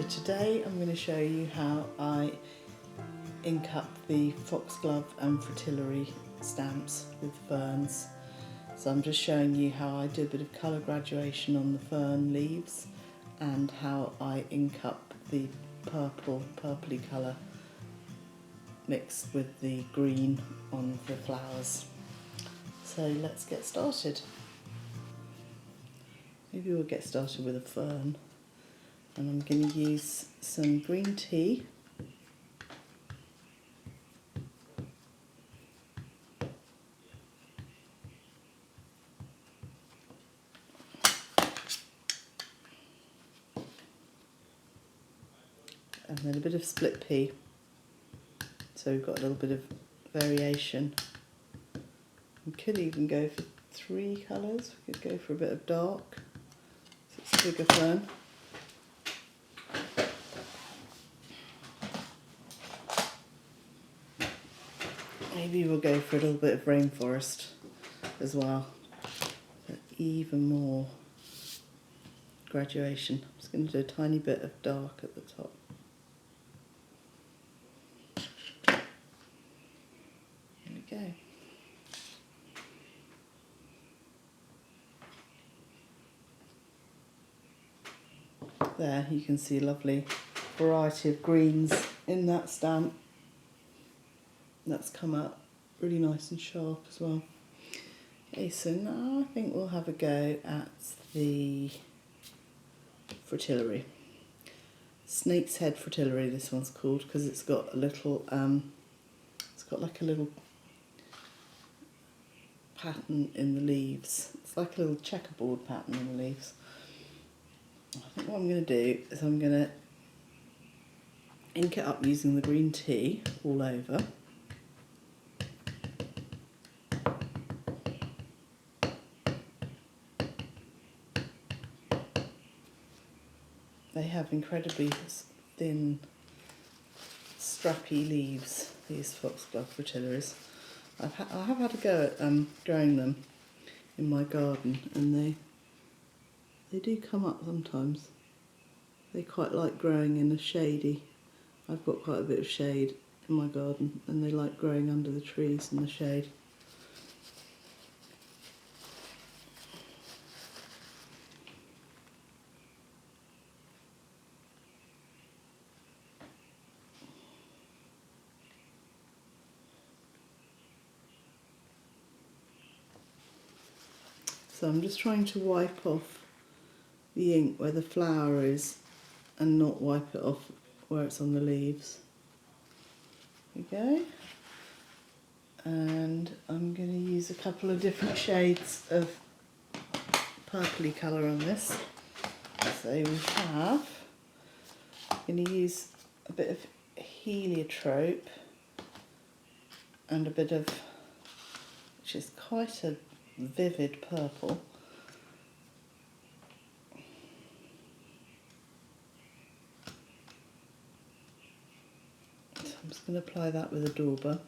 today I'm going to show you how I ink up the foxglove and fritillary stamps with ferns. So I'm just showing you how I do a bit of colour graduation on the fern leaves and how I ink up the purpley colour mixed with the green on the flowers. So let's get started. Maybe we'll get started with a fern. And I'm going to use some green tea. And then a bit of split pea. So we've got a little bit of variation. We could even go for 3 colours. We could go for a bit of dark. So it's a bigger fern. Maybe we'll go for a little bit of rainforest as well, for even more graduation. I'm just going to do a tiny bit of dark at the top. There we go. There you can see a lovely variety of greens in that stamp. That's come out really nice and sharp as well. Okay, so now I think we'll have a go at the fritillary. Snake's head fritillary, this one's called, because it's got a little, it's got like a little pattern in the leaves. It's like a little checkerboard pattern in the leaves. I think what I'm going to do is I'm going to ink it up using the green tea all over. They have incredibly thin, strappy leaves, these foxglove fritillaries. I have had a go at growing them in my garden, and they do come up sometimes. They quite like growing in a shady. I've got quite a bit of shade in my garden, and they like growing under the trees in the shade. So I'm just trying to wipe off the ink where the flower is and not wipe it off where it's on the leaves. There we go. And I'm going to use a couple of different shades of purpley colour on this. So we have, I'm going to use a bit of heliotrope and a bit of, which is quite a vivid purple. So I'm just going to apply that with a dauber.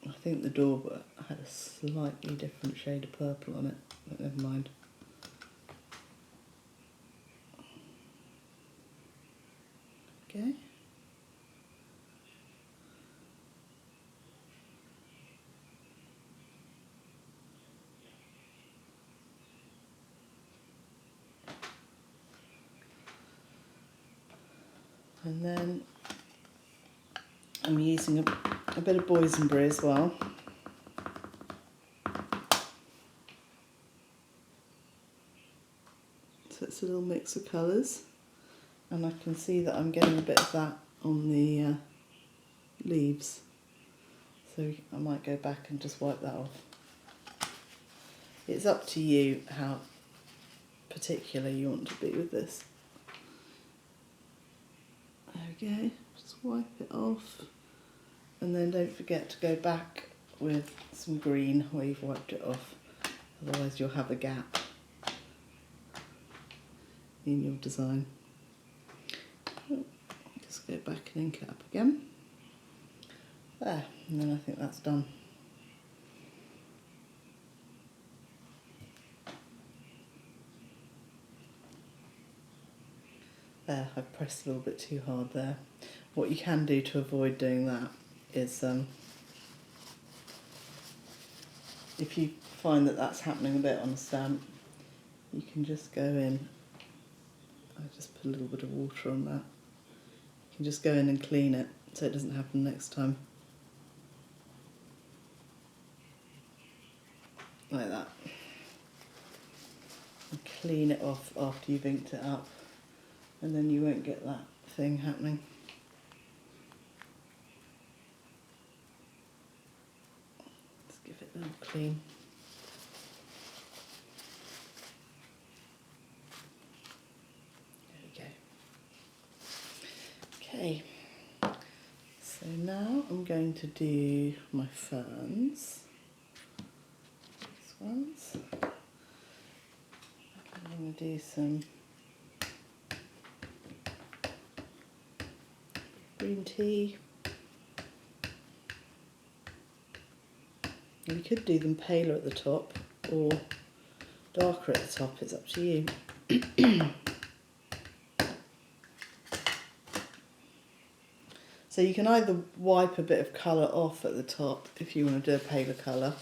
I think the dauber had a slightly different shade of purple on it, but never mind. Okay. And then I'm using a bit of boysenberry as well. So it's a little mix of colours, and I can see that I'm getting a bit of that on the leaves. So I might go back and just wipe that off. It's up to you how particular you want to be with this. There we go, just wipe it off, and then don't forget to go back with some green where you've wiped it off, otherwise you'll have a gap in your design. Just go back and ink it up again. There, and then I think that's done. There, I've pressed a little bit too hard there. What you can do to avoid doing that is, if you find that that's happening a bit on a stamp, you can just go in. I just put a little bit of water on that. You can just go in and clean it so it doesn't happen next time. Like that. And clean it off after you've inked it up, and then you won't get that thing happening. Let's give it a little clean. There we go. Okay, so now I'm going to do my ferns. These ones. I'm going to do some green tea. You could do them paler at the top or darker at the top, it's up to you. So you can either wipe a bit of colour off at the top if you want to do a paler colour,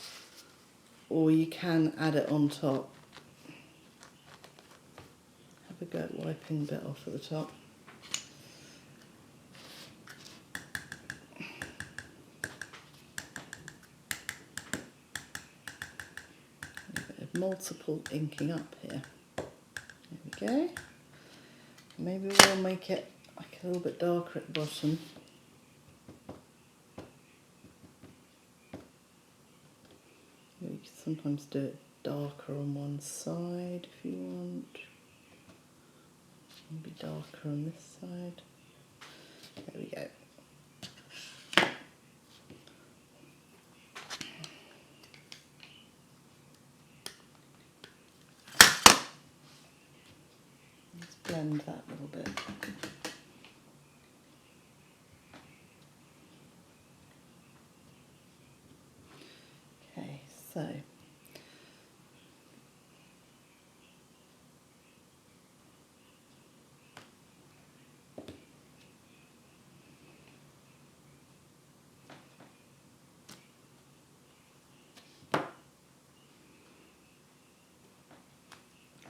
or you can add it on top. Have a go at wiping a bit off at the top. Multiple inking up here. There we go. Maybe we'll make it like a little bit darker at the bottom. You can sometimes do it darker on one side if you want. Maybe darker on this side. There we go. Blend that a little bit. Okay, so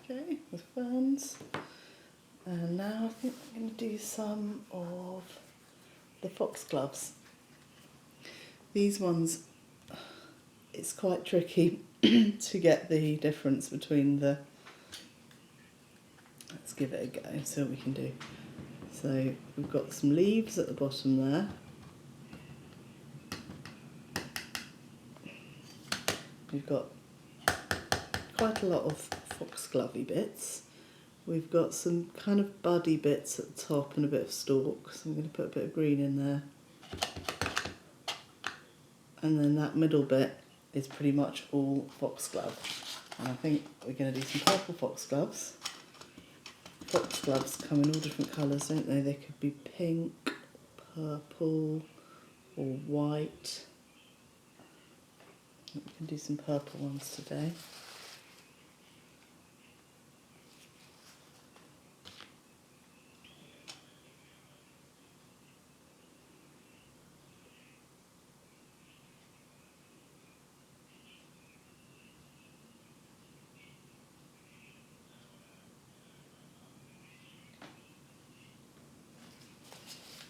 okay, the ferns. And now I think I'm going to do some of the foxgloves. These ones, it's quite tricky to get the difference between the... Let's give it a go, see what we can do. So we've got some leaves at the bottom there. We've got quite a lot of foxglovey bits. We've got some kind of buddy bits at the top and a bit of stalk, so I'm going to put a bit of green in there. And then that middle bit is pretty much all foxglove. And I think we're going to do some purple foxgloves. Foxgloves come in all different colours, don't they? They could be pink, purple, or white. We can do some purple ones today.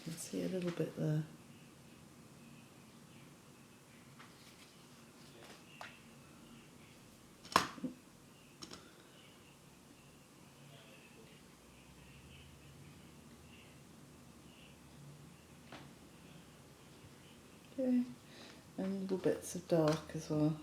You can see a little bit there. Okay, and little bits of dark as well.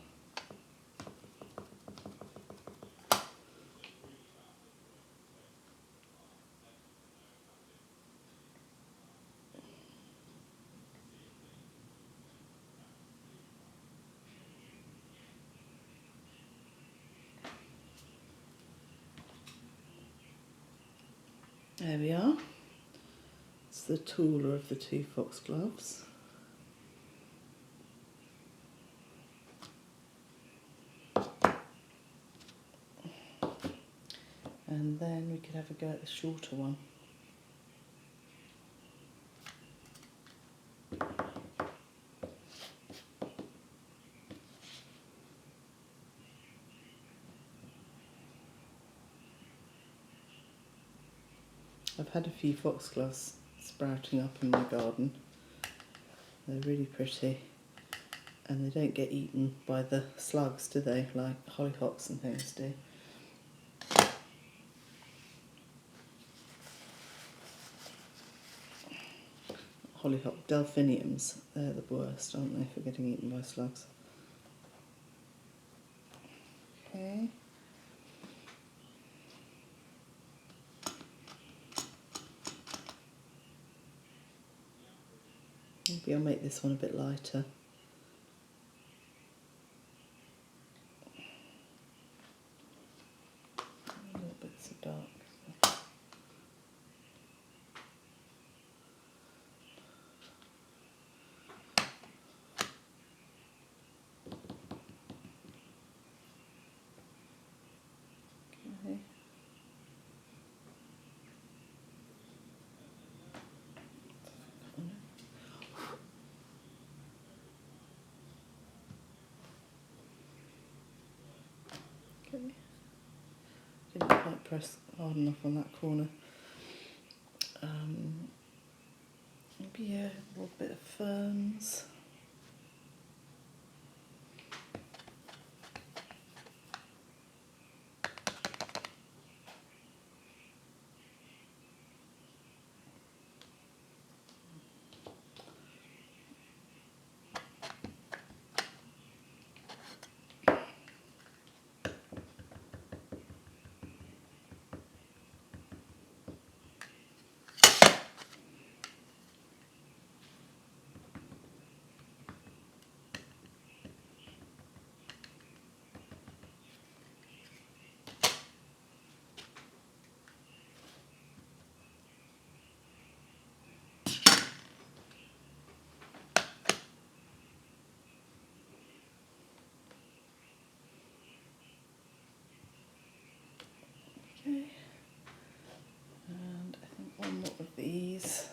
There we are. It's the taller of the two foxgloves. And then we could have a go at the shorter one. I've had a few foxgloves sprouting up in my garden. They're really pretty, and they don't get eaten by the slugs, do they, like hollyhocks and things do. Hollyhock delphiniums, they're the worst, aren't they, for getting eaten by slugs. Okay. Maybe I'll make this one a bit lighter. A little bit so dark. Okay. Okay. Didn't quite press hard enough on that corner. Maybe a little bit of ferns. Okay. And I think one more of these.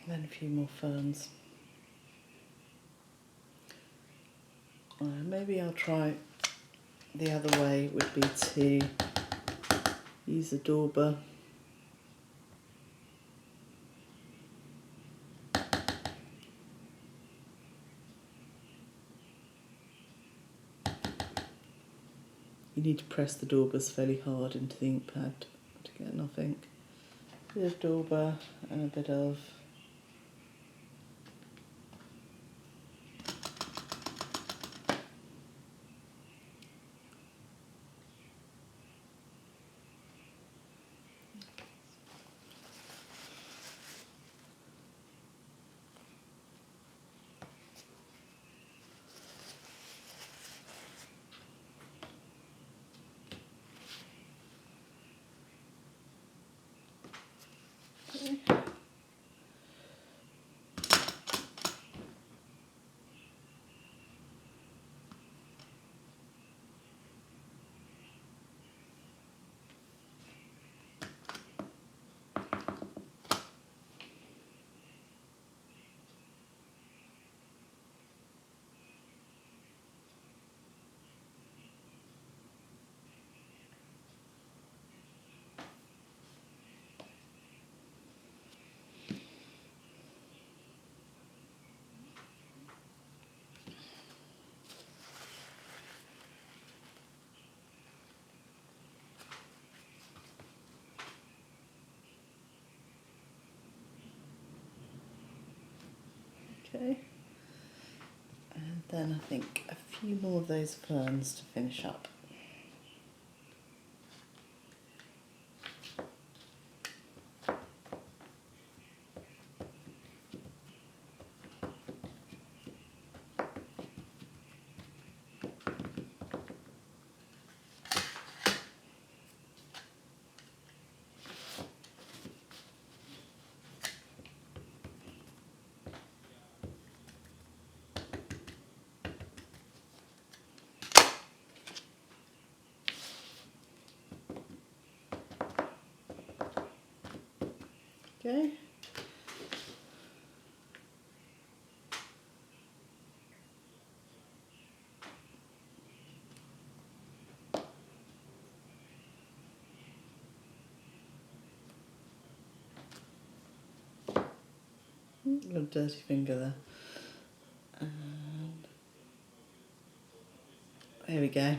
Then a few more ferns. Maybe I'll try the other way, would be to use a dauber. You need to press the daubers fairly hard into the ink pad to get enough ink. A bit of dauber and a bit of okay. And then I think a few more of those ferns to finish up. Okay. Little dirty finger there. And there we go.